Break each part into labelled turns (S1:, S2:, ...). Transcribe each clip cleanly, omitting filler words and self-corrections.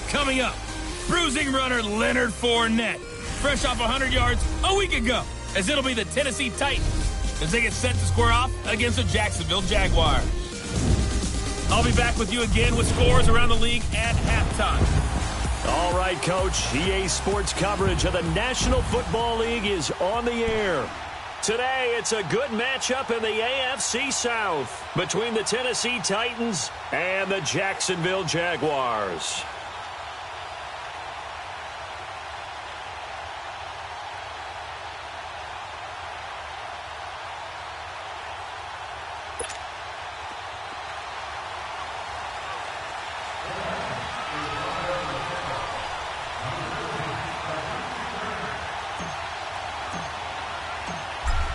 S1: Coming up, bruising runner Leonard Fournette, fresh off 100 yards a week ago, as it'll be the Tennessee Titans as they get set to square off against the Jacksonville Jaguars. I'll be back with you again with scores around the league at halftime.
S2: All right, Coach. EA Sports coverage of the National Football League is on the air. Today, it's a good matchup in the AFC South between the Tennessee Titans and the Jacksonville Jaguars.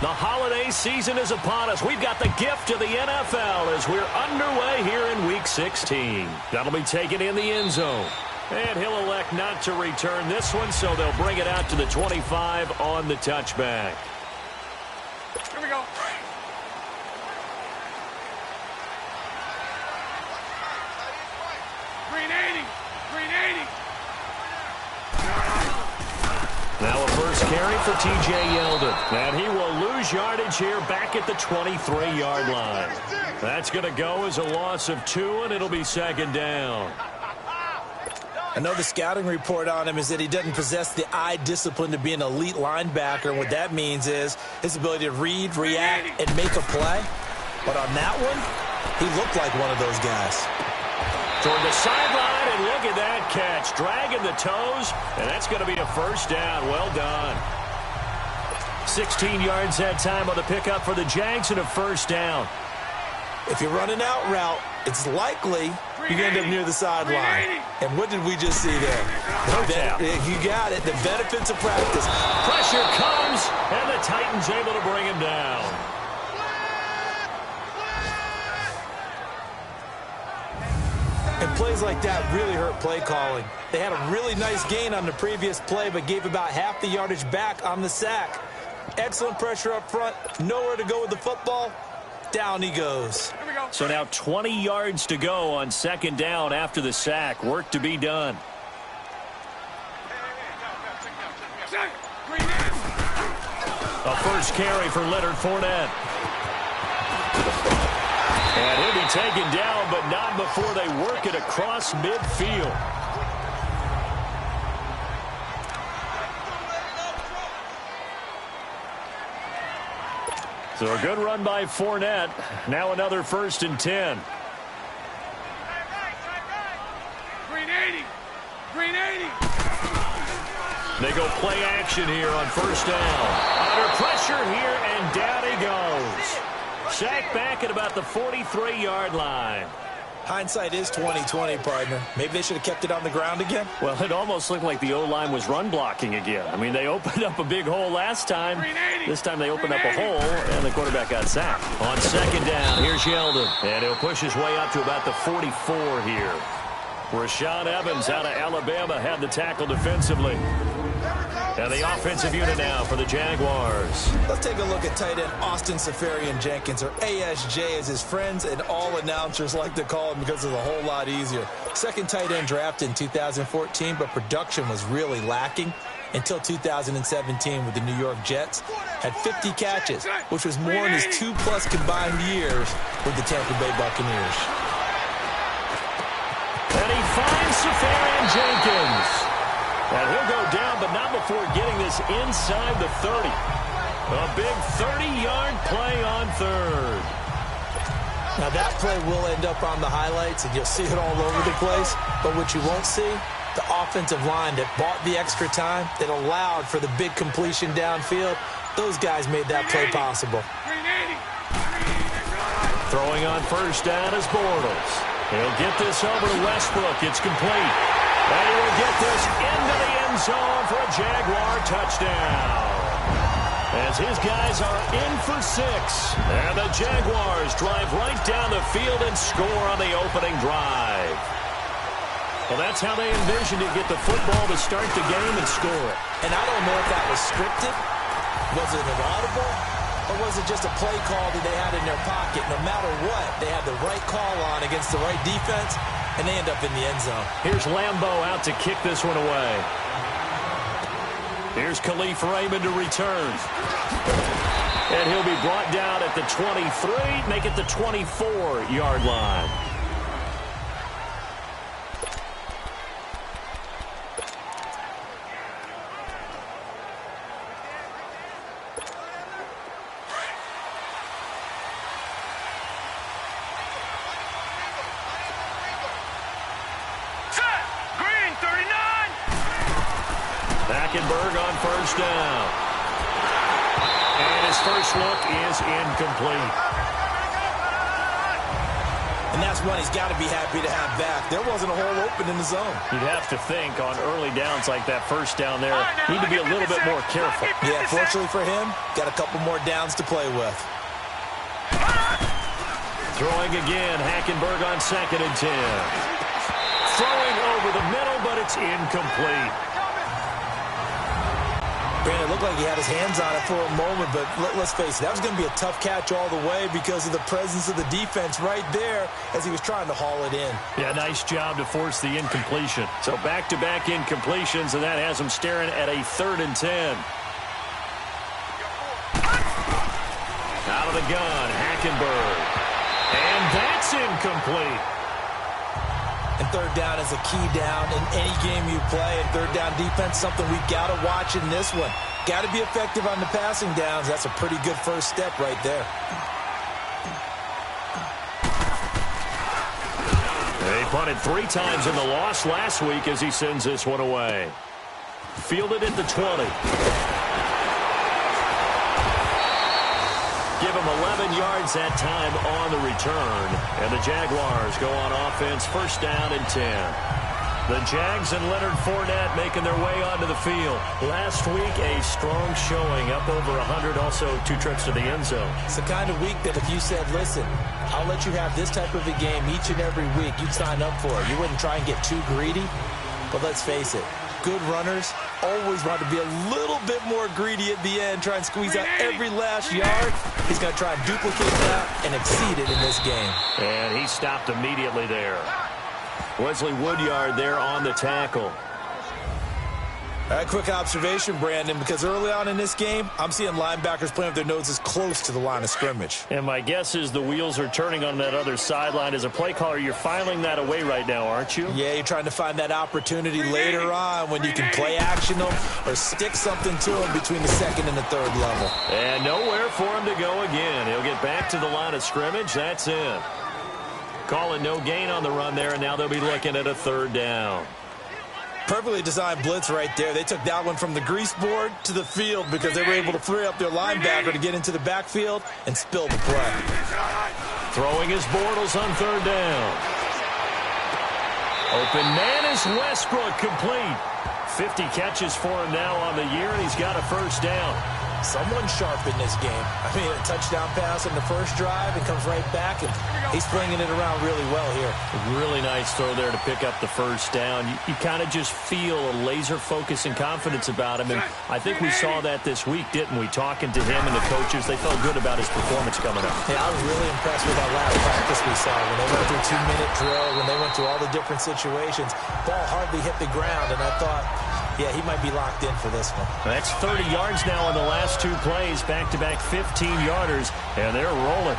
S2: The holiday season is upon us. We've got the gift of the NFL as we're underway here in Week 16. That'll be taken in the end zone. And he'll elect not to return this one, so they'll bring it out to the 25 on the touchback.
S3: Here we go. Green 80. Green 80.
S2: Now a first carry for T.J. Yeldon. And he will lose yardage here back at the 23-yard line. That's going to go as a loss of 2, and it'll be second down.
S4: I know the scouting report on him is that he doesn't possess the eye discipline to be an elite linebacker. And what that means is his ability to read, react, and make a play. But on that one, he looked like one of those guys.
S2: Toward the sideline, and look at that catch. Dragging the toes, and that's going to be a first down. Well done. 16 yards that time on the pickup for the Jags and a first down.
S4: If you're running out route, it's likely you're going to end up near the sideline. And what did we just see there? You got it. The benefits of practice.
S2: Pressure comes, and the Titans able to bring him down.
S4: And plays like that really hurt play calling. They had a really nice gain on the previous play, but gave about half the yardage back on the sack. Excellent pressure up front. Nowhere to go with the football. Down he goes.
S2: So now 20 yards to go on second down after the sack. Work to be done. A first carry for Leonard Fournette. And he'll be taken down, but not before they work it across midfield. So a good run by Fournette. Now another 1st and 10.
S3: Green 80. Green 80.
S2: They go play action here on first down. Under pressure here, and down he goes. Sacked back at about the 43-yard line.
S4: Hindsight is 20/20, partner. Maybe they should have kept it on the ground again.
S2: Well, it almost looked like the O-line was run blocking again. I mean, they opened up a big hole last time. This time they opened up a hole, and the quarterback got sacked. On second down, here's Yeldon. And he'll push his way up to about the 44 here. Rashaan Evans out of Alabama had the tackle defensively. And the offensive unit now for the Jaguars.
S4: Let's take a look at tight end Austin Seferian-Jenkins, or ASJ as his friends and all announcers like to call him because it's a whole lot easier. Second tight end drafted in 2014, but production was really lacking until 2017 with the New York Jets. Had 50 catches, which was more in his 2+ combined years with the Tampa Bay Buccaneers.
S2: And he finds Seferian-Jenkins. And he'll go down, but not before getting this inside the 30. A big 30-yard play on third.
S4: Now, that play will end up on the highlights, and you'll see it all over the place. But what you won't see, the offensive line that bought the extra time, that allowed for the big completion downfield, those guys made that play possible.
S2: Throwing on first down is Bortles. He'll get this over to Westbrook. It's complete. And he will get this into the end zone for a Jaguar touchdown. As his guys are in for 6. And the Jaguars drive right down the field and score on the opening drive. Well, that's how they envisioned to get the football to start the game and score it.
S4: And I don't know if that was scripted. Was it an audible? Or was it just a play call that they had in their pocket? No matter what, they had the right call on against the right defense. and they end up in the end zone.
S2: Here's Lambeau out to kick this one away. Here's Khalif Raymond to return. And he'll be brought down at the 23, make it the 24-yard line. Hackenberg on first down. And his first look is incomplete.
S4: And that's one he's got to be happy to have back. There wasn't a hole open in the zone.
S2: You'd have to think on early downs like that first down there, need to be a little bit more careful.
S4: Yeah, fortunately for him, got a couple more downs to play with.
S2: Throwing again, Hackenberg on 2nd and 10. Throwing over the middle, but it's incomplete.
S4: Brandon, it looked like he had his hands on it for a moment, but let's face it, that was going to be a tough catch all the way because of the presence of the defense right there as he was trying to haul it in.
S2: Yeah, nice job to force the incompletion. So back-to-back incompletions, and that has him staring at a 3rd and 10. Out of the gun, Hackenberg. And that's incomplete.
S4: And third down is a key down in any game you play. And third down defense, something we've got to watch in this one. Got to be effective on the passing downs. That's a pretty good first step right there.
S2: He punted 3 times in the loss last week as he sends this one away. Fielded at the 20. Give him 11 yards that time on the return. And the Jaguars go on offense, first down and 10. The Jags and Leonard Fournette making their way onto the field. Last week, a strong showing, up over 100, also 2 trips to the end zone.
S4: It's the kind of week that if you said, listen, I'll let you have this type of a game each and every week, you'd sign up for it. You wouldn't try and get too greedy. But let's face it, good runners always want to be a little bit more greedy at the end, try and squeeze out every last yard. He's going to try and duplicate that and exceed it in this game.
S2: And he stopped immediately there. Wesley Woodyard there on the tackle.
S4: All right, quick observation, Brandon, because early on in this game, I'm seeing linebackers playing with their noses close to the line of scrimmage.
S2: And my guess is the wheels are turning on that other sideline. As a play caller, you're filing that away right now, aren't you?
S4: Yeah, you're trying to find that opportunity later on when you can play action them or stick something to them between the 2nd and the 3rd level.
S2: And nowhere for him to go again. He'll get back to the line of scrimmage. That's it. Calling no gain on the run there, and now they'll be looking at a 3rd down.
S4: Perfectly designed blitz right there. They took that one from the grease board to the field because they were able to free up their linebacker to get into the backfield and spill the play.
S2: Throwing his Bortles on 3rd down. Open man is Westbrook, complete. 50 catches for him now on the year, and he's got a first down.
S4: Someone sharp in this game. I mean, a touchdown pass in the first drive and comes right back, and he's flinging it around really well here.
S2: Really nice throw there to pick up the first down. You kind of just feel a laser focus and confidence about him, and I think we saw that this week, didn't we? Talking to him and the coaches, they felt good about his performance coming up.
S4: Yeah, I was really impressed with that last practice we saw when they went through 2-minute drill, when they went through all the different situations. Ball hardly hit the ground, and I thought, yeah, he might be locked in for this one.
S2: That's 30 yards now on the last 2 plays, back-to-back 15-yarders, and they're rolling.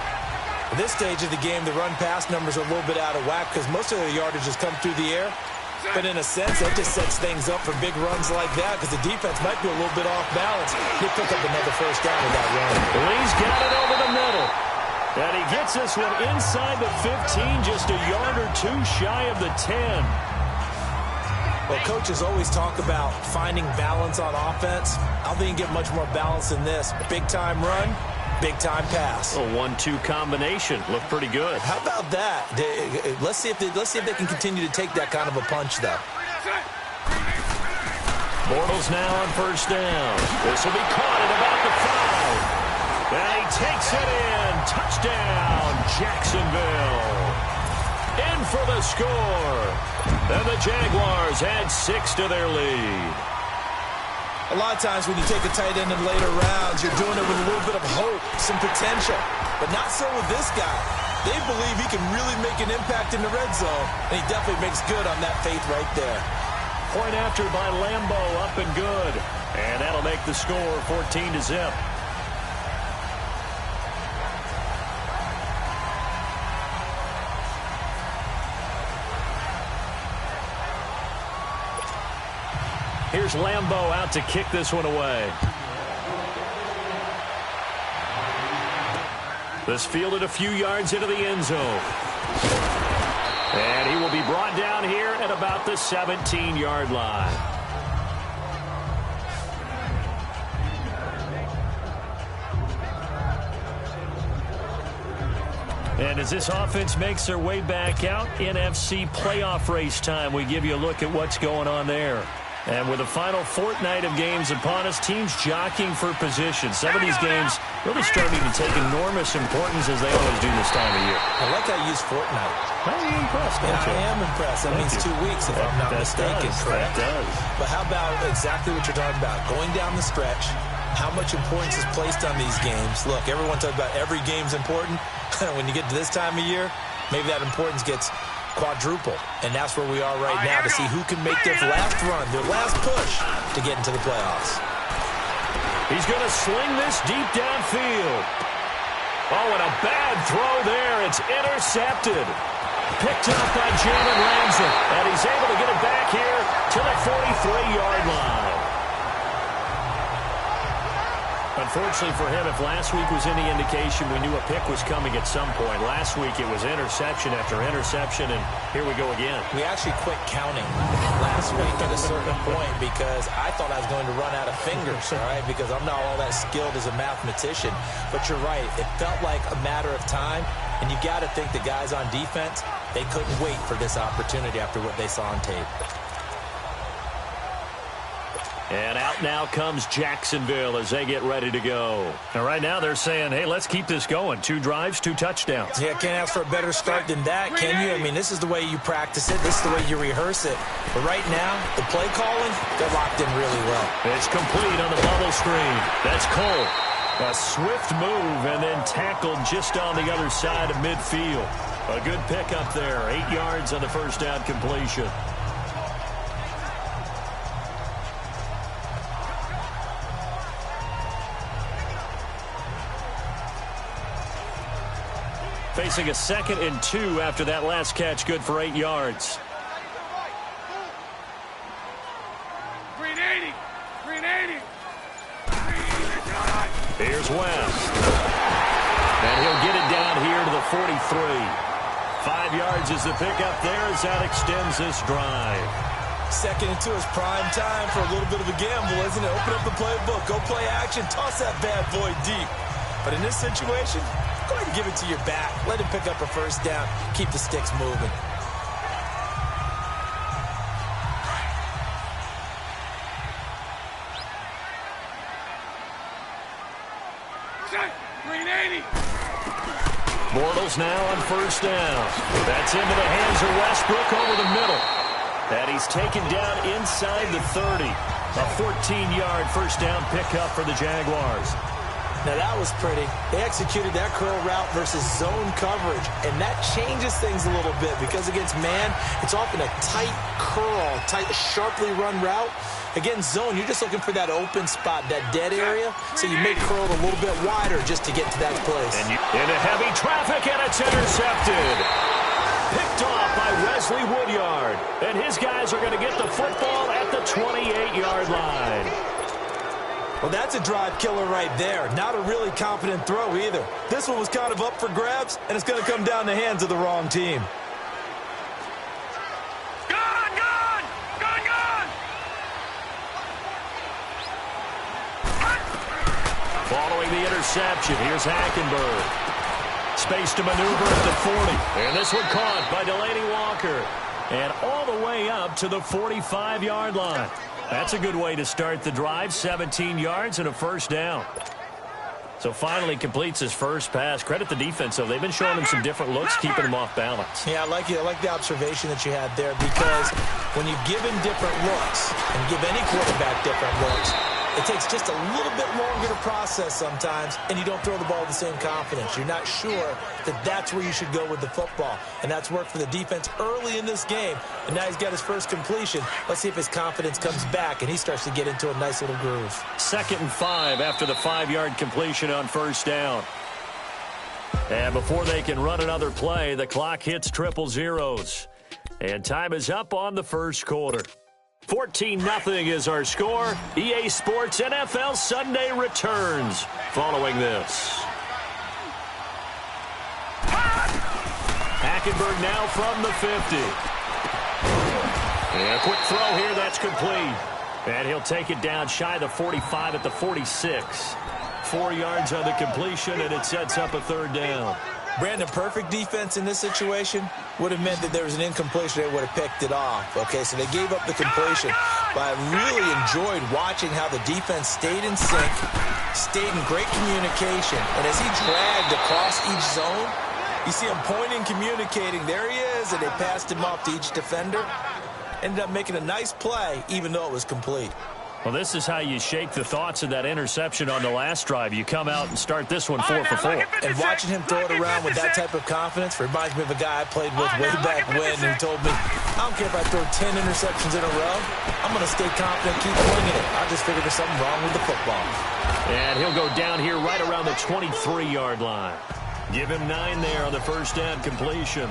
S4: At this stage of the game, the run-pass numbers are a little bit out of whack because most of the yardage has come through the air. But in a sense, that just sets things up for big runs like that because the defense might be a little bit off balance. He'll pick up another first down with that run.
S2: Lee's got it over the middle. And he gets this one inside the 15, just a yard or 2 shy of the 10.
S4: Well, coaches always talk about finding balance on offense. I don't think you can get much more balance than this. Big-time run, big-time pass.
S2: A 1-2 combination. Looked pretty good.
S4: How about that? Let's see if they can continue to take that kind of a punch, though.
S2: Bortles now on first down. This will be caught at about the 5. And he takes it in. Touchdown, Jacksonville. In for the score. And the Jaguars add 6 to their lead.
S4: A lot of times when you take a tight end in later rounds, you're doing it with a little bit of hope, some potential. But not so with this guy. They believe he can really make an impact in the red zone, and he definitely makes good on that faith right there.
S2: Point after by Lambo, up and good. And that'll make the score 14-0. Here's Lambo out to kick this one away. This fielded a few yards into the end zone. And he will be brought down here at about the 17-yard line. And as this offense makes their way back out, NFC playoff race time, we give you a look at what's going on there. And with the final fortnight of games upon us, teams jockeying for position. Some of these games really starting to take enormous importance as they always do this time of year.
S4: I like how you use fortnight.
S2: I'm impressed, don't you?
S4: I am impressed. That means 2 weeks, if I'm not mistaken, correct?
S2: That does.
S4: But how about exactly what you're talking about? Going down the stretch, how much importance is placed on these games? Look, everyone talks about every game's important. When you get to this time of year, maybe that importance gets quadruple. And that's where we are right now to see who can make their last run, their last push to get into the playoffs.
S2: He's going to sling this deep downfield. Oh, and a bad throw there. It's intercepted. Picked up by Jalen Ramsey. And he's able to get it back here to the 43-yard line. Unfortunately for him, if last week was any indication, we knew a pick was coming at some point. Last week it was interception after interception, and here we go again.
S4: We actually quit counting last week at a certain point because I thought I was going to run out of fingers, all right, because I'm not all that skilled as a mathematician. But you're right. It felt like a matter of time, and you got to think the guys on defense, they couldn't wait for this opportunity after what they saw on tape.
S2: And out now comes Jacksonville as they get ready to go. And right now they're saying, hey, let's keep this going. 2 drives, 2 touchdowns.
S4: Yeah, can't ask for a better start than that, can you? I mean, this is the way you practice it. This is the way you rehearse it. But right now, the play calling, they're locked in really well.
S2: It's complete on the bubble screen. That's Cole. A swift move and then tackled just on the other side of midfield. A good pickup there. 8 yards on the first down completion. Facing a 2nd and 2 after that last catch, good for 8 yards.
S3: Green 80. Green 80.
S2: Here's West. And he'll get it down here to the 43. 5 yards is the pickup there as that extends this drive.
S4: 2nd and 2 is prime time for a little bit of a gamble, isn't it? Open up the playbook, go play action, toss that bad boy deep. But in this situation, go ahead and give it to your back. Let him pick up a first down. Keep the sticks moving.
S3: Green 80.
S2: Bortles now on first down. That's into the hands of Westbrook over the middle. And he's taken down inside the 30. A 14-yard first down pickup for the Jaguars.
S4: Now, that was pretty. They executed that curl route versus zone coverage, and that changes things a little bit because against man, it's often a tight curl, tight, sharply run route. Against zone, you're just looking for that open spot, that dead area, so you make curl a little bit wider just to get to that place.
S2: And into heavy traffic, and it's intercepted. Picked off by Wesley Woodyard, and his guys are going to get the football at the 28-yard line.
S4: Well, that's a drive killer right there. Not a really confident throw either. This one was kind of up for grabs, and it's going to come down the hands of the wrong team.
S3: Gone, gone, gone, gone.
S2: Following the interception, here's Hackenberg. Space to maneuver at the 40. And this one caught by Delaney Walker. And all the way up to the 45-yard line. That's a good way to start the drive. 17 yards and a first down. So finally completes his first pass. Credit the defense, though. They've been showing him some different looks, keeping him off balance.
S4: Yeah, I like the observation that you had there because when you give him different looks and give any quarterback different looks, It takes just a little bit longer to process sometimes, and you don't throw the ball with the same confidence. You're not sure that that's where you should go with the football. And that's worked for the defense early in this game. And now he's got his first completion. Let's see if his confidence comes back and he starts to get into a nice little groove.
S2: 2nd and 5 after the 5-yard completion on first down. And before they can run another play, the clock hits triple zeros. And time is up on the first quarter. 14-0 is our score. EA Sports NFL Sunday returns following this. Hackenberg now from the 50. And a quick throw here, that's complete. And he'll take it down shy of the 45 at the 46. 4 yards on the completion, and it sets up a 3rd down.
S4: Brandon, perfect defense in this situation would have meant that there was an incompletion. They would have picked it off. Okay, so they gave up the completion. But I really enjoyed watching how the defense stayed in sync, stayed in great communication. And as he dragged across each zone, you see him pointing, communicating. There he is, and they passed him off to each defender. Ended up making a nice play, even though it was complete.
S2: Well, this is how you shake the thoughts of that interception on the last drive. You come out and start this one 4 for 4.
S4: And watching him throw it around with that type of confidence reminds me of a guy I played with way back when who told me, I don't care if I throw 10 interceptions in a row. I'm going to stay confident, keep winging it. I just figured there's something wrong with the football.
S2: And he'll go down here right around the 23-yard line. Give him 9 there on the first down completion.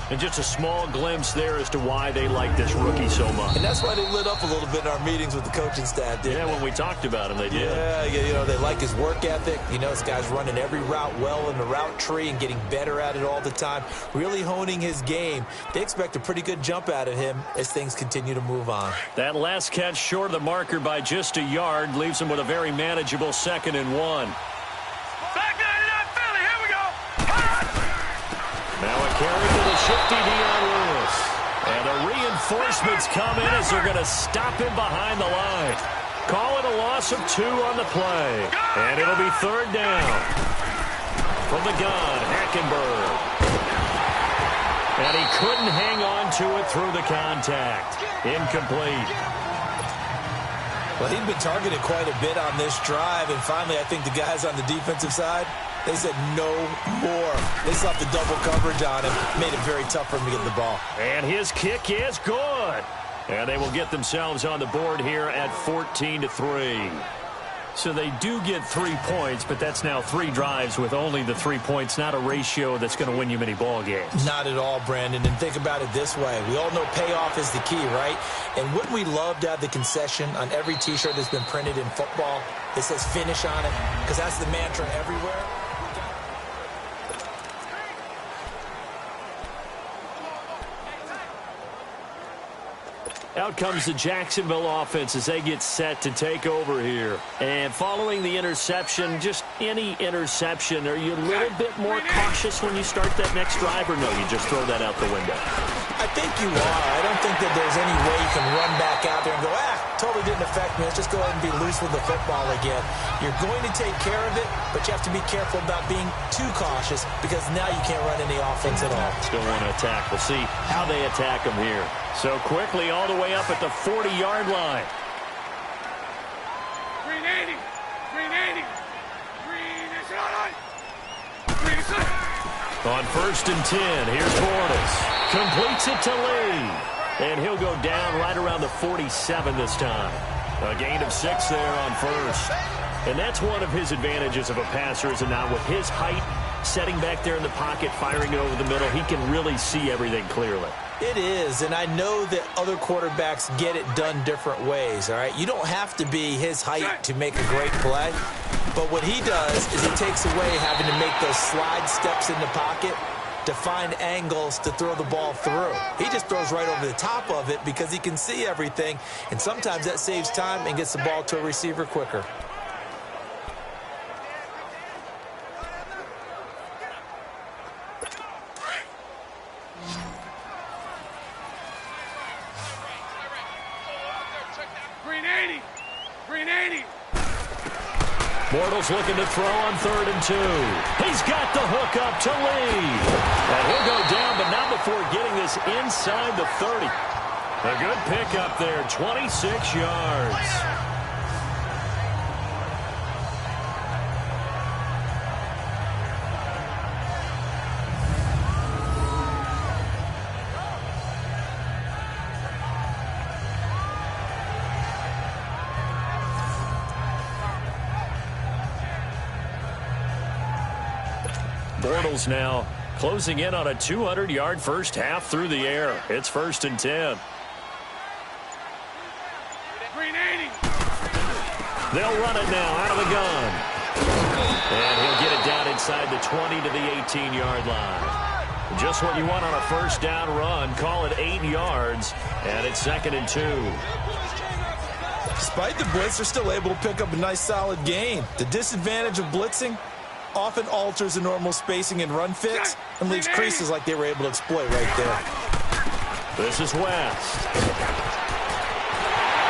S2: And just a small glimpse there as to why they like this rookie so much.
S4: And that's why they lit up a little bit in our meetings with the coaching staff, didn't they?
S2: When we talked about him, they did.
S4: Yeah, you know, they like his work ethic. You know, this guy's running every route well in the route tree and getting better at it all the time, really honing his game. They expect a pretty good jump out of him as things continue to move on.
S2: That last catch short of the marker by just a yard leaves him with a very manageable 2nd and 1. Now a carry to the shifty Dion Lewis. And the reinforcements come in as they're going to stop him behind the line. Call it a loss of 2 on the play. And it'll be 3rd down. From the gun, Hackenberg. And he couldn't hang on to it through the contact. Incomplete.
S4: Well, he'd been targeted quite a bit on this drive. And finally, I think the guys on the defensive side, they said no more. They slapped the double coverage on him. Made it very tough for him to get the ball.
S2: And his kick is good. And they will get themselves on the board here at 14-3. So they do get 3 points, but that's now 3 drives with only the 3 points, not a ratio that's going to win you many ball games.
S4: Not at all, Brandon. And think about it this way. We all know payoff is the key, right? And wouldn't we love to have the concession on every T-shirt that's been printed in football that says finish on it? Because that's the mantra everywhere.
S2: Out comes the Jacksonville offense as they get set to take over here. And following the interception, just any interception, are you a little bit more cautious when you start that next drive, or no, you just throw that out the window?
S4: I think you are. I don't think that there's any way you can run back out there and go, totally didn't affect me. Let's just go ahead and be loose with the football again. You're going to take care of it, but you have to be careful about being too cautious because now you can't run any offense at all.
S2: Still want to attack. We'll see how they attack them here. So quickly all the way up at the 40-yard line.
S3: Green 80. Green 80. Green is on. Green is on.
S2: On 1st and 10, here's Bortles. Completes it to Lee. And he'll go down right around the 47 this time. A gain of 6 there on 1st. And that's one of his advantages of a passer, is now with his height, setting back there in the pocket, firing it over the middle, he can really see everything clearly.
S4: It is, and I know that other quarterbacks get it done different ways, all right? You don't have to be his height to make a great play, but what he does is he takes away having to make those slide steps in the pocket to find angles to throw the ball through. He just throws right over the top of it because he can see everything, and sometimes that saves time and gets the ball to a receiver quicker.
S2: Bortles looking to throw on 3rd and 2. He's got the hook up to Lee. And he'll go down, but not before getting this inside the 30. A good pickup there, 26 yards. Bortles now closing in on a 200-yard first half through the air. It's 1st and 10. They'll run it now out of the gun. And he'll get it down inside the 20 to the 18-yard line. Just what you want on a first down run. Call it 8 yards, and it's 2nd and 2.
S4: Despite the blitz, they're still able to pick up a nice, solid gain. The disadvantage of blitzing often alters the normal spacing and run fits and leaves creases like they were able to exploit right there.
S2: This is West.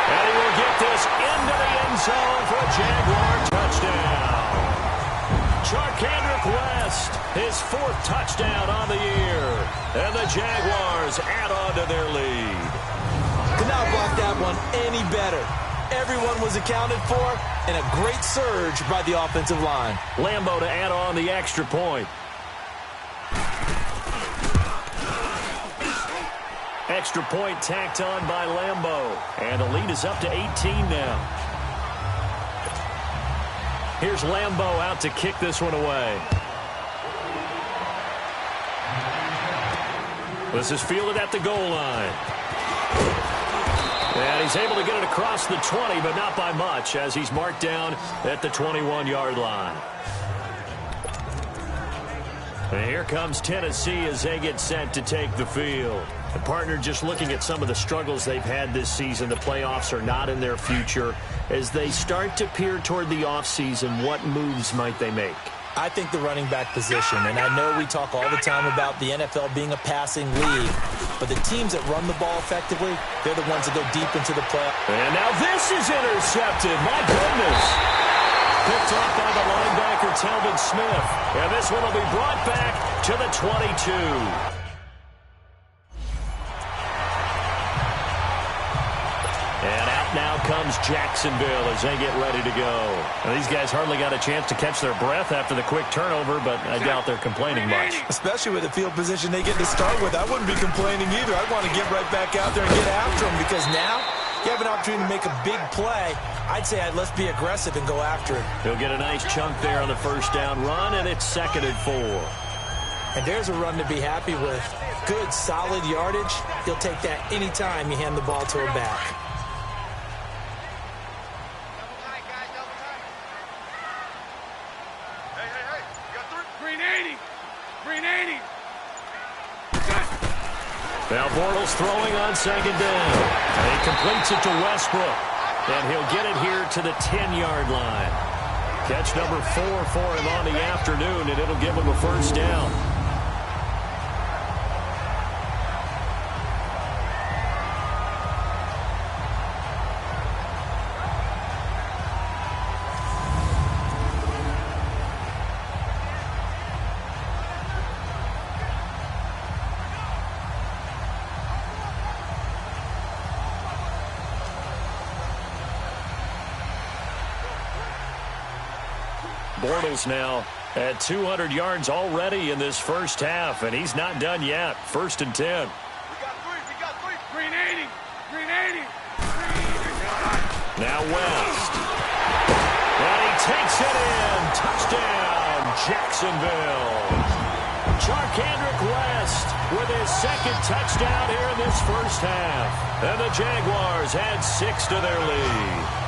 S2: And he will get this into the end zone for a Jaguar touchdown. Charkandrick West, his 4th touchdown on the year. And the Jaguars add on to their lead.
S4: Could not block that one any better. Everyone was accounted for, and a great surge by the offensive line.
S2: Lambo to add on the extra point. Extra point tacked on by Lambo. And the lead is up to 18 now. Here's Lambo out to kick this one away. This is fielded at the goal line. And he's able to get it across the 20, but not by much, as he's marked down at the 21-yard line. And here comes Tennessee as they get set to take the field. And partner, just looking at some of the struggles they've had this season, the playoffs are not in their future. As they start to peer toward the offseason, what moves might they make?
S4: I think the running back position, and I know we talk all the time about the NFL being a passing league, but the teams that run the ball effectively, they're the ones that go deep into the playoffs.
S2: And now this is intercepted. My goodness. Picked off by the linebacker, Telvin Smith. And this one will be brought back to the 22. And out now comes Jacksonville as they get ready to go. Now, these guys hardly got a chance to catch their breath after the quick turnover, but I doubt they're complaining much.
S4: Especially with the field position they get to start with. I wouldn't be complaining either. I'd want to get right back out there and get after them, because now you have an opportunity to make a big play. I'd say let's be aggressive and go after it.
S2: He'll get a nice chunk there on the first down run, and it's 2nd and 4.
S4: And there's a run to be happy with. Good, solid yardage. He'll take that anytime you hand the ball to a back.
S2: Now Bortles throwing on 2nd down. And he completes it to Westbrook. And he'll get it here to the 10-yard line. Catch number 4 for him on the afternoon, and it'll give him a first down. Bortles now at 200 yards already in this first half, and he's not done yet. 1st and 10.
S3: We got three. 380.
S2: Now West. And he takes it in. Touchdown, Jacksonville. Charkandrick West with his 2nd touchdown here in this first half. And the Jaguars add 6 to their lead.